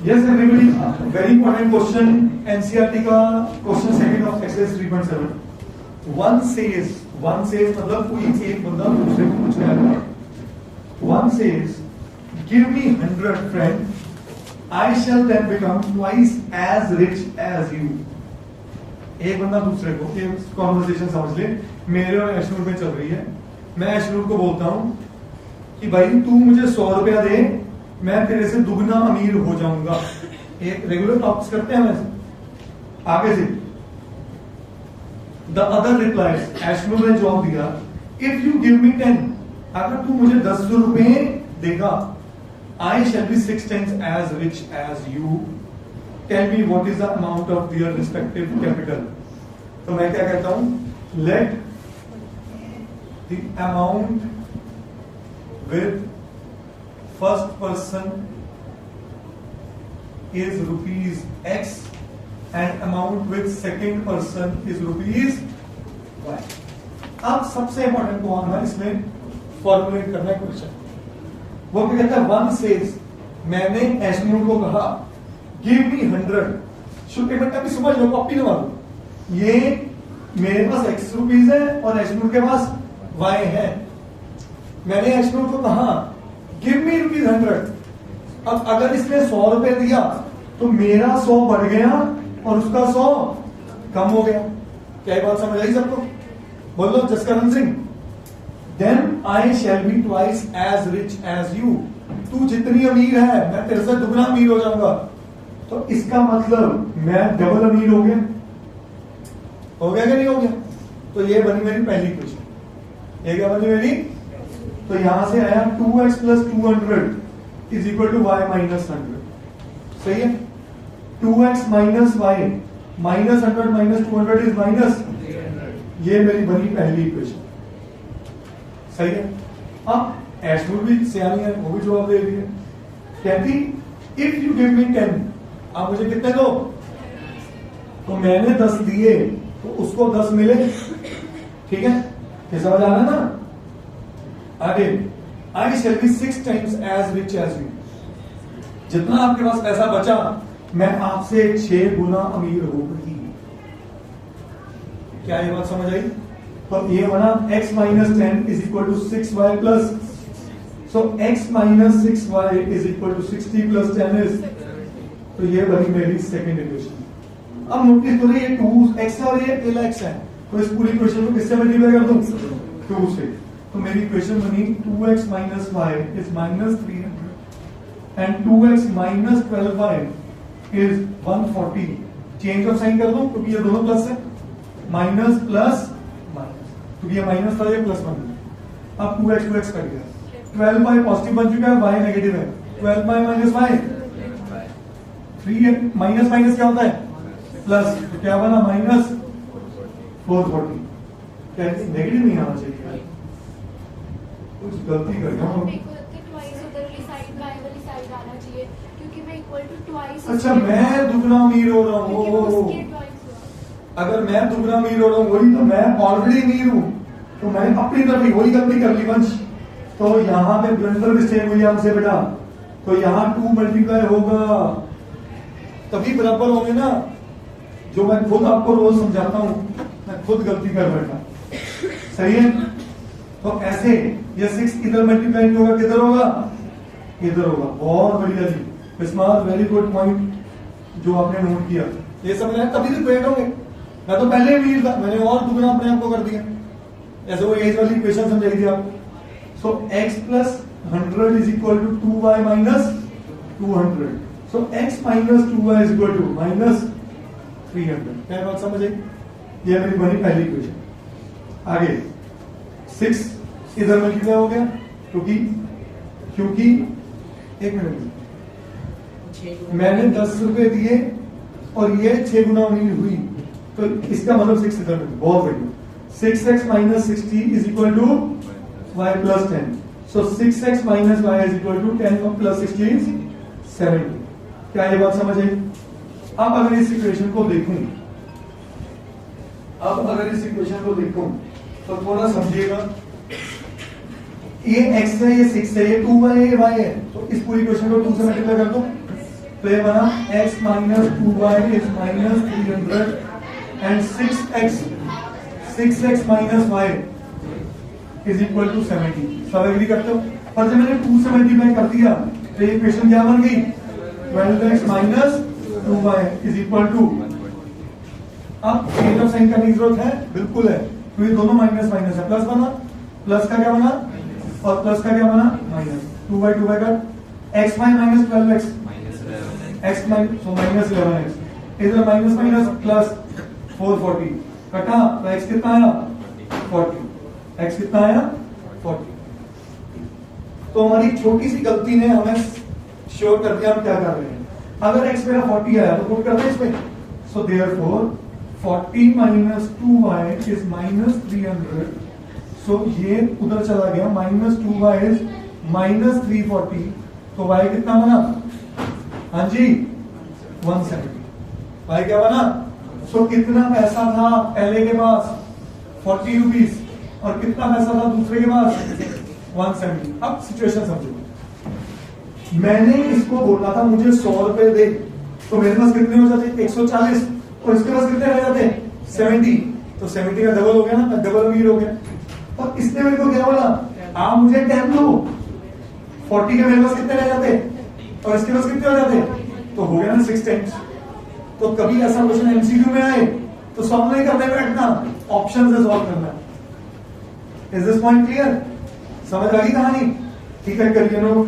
Yes everybody, very important question, NCERT का question second of exercise 3.7. One says मतलब कोई एक बंदा दूसरे को पूछ रहा है. One says, give me 100 friends, I shall then become twice as rich as you. एक बंदा दूसरे को, ये कॉन्वर्सेशन समझ ले, मेरे और ऐशनूर में चल रही है. मैं ऐशनूर को बोलता हूं कि भाई तू मुझे 100 रुपया दे, मैं तेरे से दुगना अमीर हो जाऊंगा. एक रेगुलर टॉक्स करते हैं वैसे. आगे से द अदर रिप्लाइज, ऐशनूर ने जवाब दिया, इफ यू गिव मी 10, अगर तू मुझे 10 रुपए देगा, I shall be 6 times as rich as you. Tell me what is the amount of their respective capital. तो मैं क्या कहता हूं, let the amount with first person is rupees X and amount with second person is rupees Y. अब सबसे important को आना इसमें फॉर्मुलेट करना है क्वेश्चन. वो क्या कहता है, वन सेज, मैंने ऐशनूर को कहा गिव मी 100. शुक्र बेटा भी समझ लो, कॉपी ना मारो. ये मेरे पास X रुपीज है और ऐशनूर के पास Y है. मैंने ऐशनूर को कहा गिव मी रुपीज 100. अब अगर इसने 100 रुपए दिया तो मेरा 100 बढ़ गया और उसका 100 कम हो गया. क्या ये बात समझ आई सबको? बोलो Jaskaran Singh. Then I shall be twice as rich as you. तू जितनी अमीर है मैं तेरे से दुगना अमीर हो जाऊंगा. तो इसका मतलब मैं डबल अमीर हो गया. हो गया कि नहीं हो गया? तो ये बनी मेरी पहली क्वेश्चन. ये क्या बनी मेरी? तो यहां से आया 2x plus 200 is equal to y minus 100. सही है? 2x minus y minus 100 minus 200 is minus 300. ये मेरी बनी पहली इक्वेशन. सही है? अब ऐशनूर भी सियानी है, वो भी जवाब दे रही है. कहती इफ यू गिव मी 10, आप मुझे कितने दो? तो मैंने 10 दिए तो उसको 10 मिले. ठीक है, ये समझ आ रहा है ना? आगे, आई shall be 6 times as rich as you. जितना आपके पास पैसा बचा, मैं आपसे 6 गुना अमीर हो गई. क्या ये बात समझ आई? तो ये बना x minus 10 is equal to 6y plus. So x minus 6y is equal to 60 plus 10 is. तो ये बनी मेरी सेकेंड इक्वेशन. अब नोटिस करो, ये 2x है और ये lx है, तो इस पूरी इक्वेशन को किससे मल्टीप्लाई कर दूं? 2 से. तो मेरी इक्वेशन बनी 2x minus y is minus 300 and 2x minus 12y is 140. Change of sign कर दूं क्योंकि ये दोनों प्लस है. माइनस प्लस माइनस, क्योंकि ये माइनस था, ये प्लस बन गया. अब 2x कर गया. 12y पॉजिटिव बन चुका है, y नेगेटिव है. 12y minus y 3. Minus minus क्या होता है? प्लस. तो क्या बना? माइनस 440. क्या नेगेटिव नहीं आना चाहिए? कुछ गलती कर रहा हूं. अच्छा, मैं दुगना अमीर हो रहा हूँ. अगर मैं दुगना अमीर हो रहा हूँ वही, तो मैं ऑलरेडी अमीर हूँ, तो मैंने अपनी तरफ ही वही गलती कर ली वंश. तो यहाँ पे ब्लंडर मिस्टेक हुई हमसे बेटा. तो यहाँ 2 मल्टीप्लाई होगा तभी बराबर होंगे ना. जो मैं खुद आपको रोज समझाता हूँ, मैं खुद गलती कर बैठा. सही है? तो ऐसे ये 6 इधर मल्टीप्लाई नहीं होगा, किधर होगा? इधर होगा. बहुत बढ़िया जी, स्मार्ट, वेरी गुड पॉइंट जो आपने नोट किया. ये समझ आया? तभी तो ग्रेट होंगे. मैं तो पहले अमीर था, मैंने और दुगना अपने आप को कर दिया. ऐसे वो एज वाली इक्वेशन समझाई थी आपको. सो x plus 100 is equal to 2y minus 200. So x minus 2y is equal to minus 300. क्या बात समझ आई? ये मेरी बनी पहली इक्वेशन. आगे 6 इधर मल्टीप्लाई हो गया क्योंकि एक मिनट, मैंने 10 रुपए दिए और ये 6 गुना अमीर हुई, तो इसका मतलब 6 इधर में. बहुत बढ़िया. 6x minus 60 is equal to y plus 10. So 6x minus y is equal to 10 plus 60 is 70. क्या ये बात समझ आई? अब अगर इस इक्वेशन को देखूं, तो थोड़ा समझिएगा. ये x है, ये 6 है, ये 2y है, ये y है. तो इस पूरी इक्वेशन को 2 से मल्टीप्लाई कर दो. तो ये बना x minus 2y is minus 300 and 6x minus y is equal to 70। सब एग्री करते हो? पर जब मैंने 2 से मल्टीप्लाई कर दिया तो ये इक्वेशन क्या बन गई? 12x minus 2y is equal to, अब चेंज ऑफ साइन करने की जरूरत है? बिल्कुल है, तो ये दोनों माइनस माइनस है, प्लस बना, प्लस का क्या बना और प्लस का क्या बना? माइनस 2y का x minus 12x x minus 11x इधर माइनस माइनस प्लस 440 कटा तो x कितना आया? 40। x कितना आया? 40। तो हमारी छोटी सी गलती ने हमें श्योर कर दिया हम क्या कर रहे हैं। अगर x मेरा 40 आया तो पुट करते हैं इसमें, so therefore 40 minus 2y is minus 300। सो ये उधर चला गया, माइनस 2y इज माइनस 340, तो y कितना बना? हाँ जी 170। y क्या बना? सो कितना पैसा था पहले के पास? 40 रुपीज, और कितना पैसा था दूसरे के पास? 170। अब सिचुएशन समझो, मैंने इसको बोला था मुझे 100 रुपए दे, तो मेरे पास कितने हो जाते? 140, और इसके पास कितने रह जाते? 70। तो 70 का डबल हो गया ना, डबल अमीर हो गया। और इसने मेरे को क्या बोला? आप मुझे 10 दो। 40 के मेरे पास कितने रह जाते और इसके पास कितने हो जाते? तो हो गया ना 6 टाइम्स। तो कभी ऐसा क्वेश्चन एमसीक्यू में आए तो सॉल्व नहीं करने बैठना, ऑप्शन से सॉल्व करना। Is this point clear? समझ आ गई कहानी? ठीक है, करिए नोट।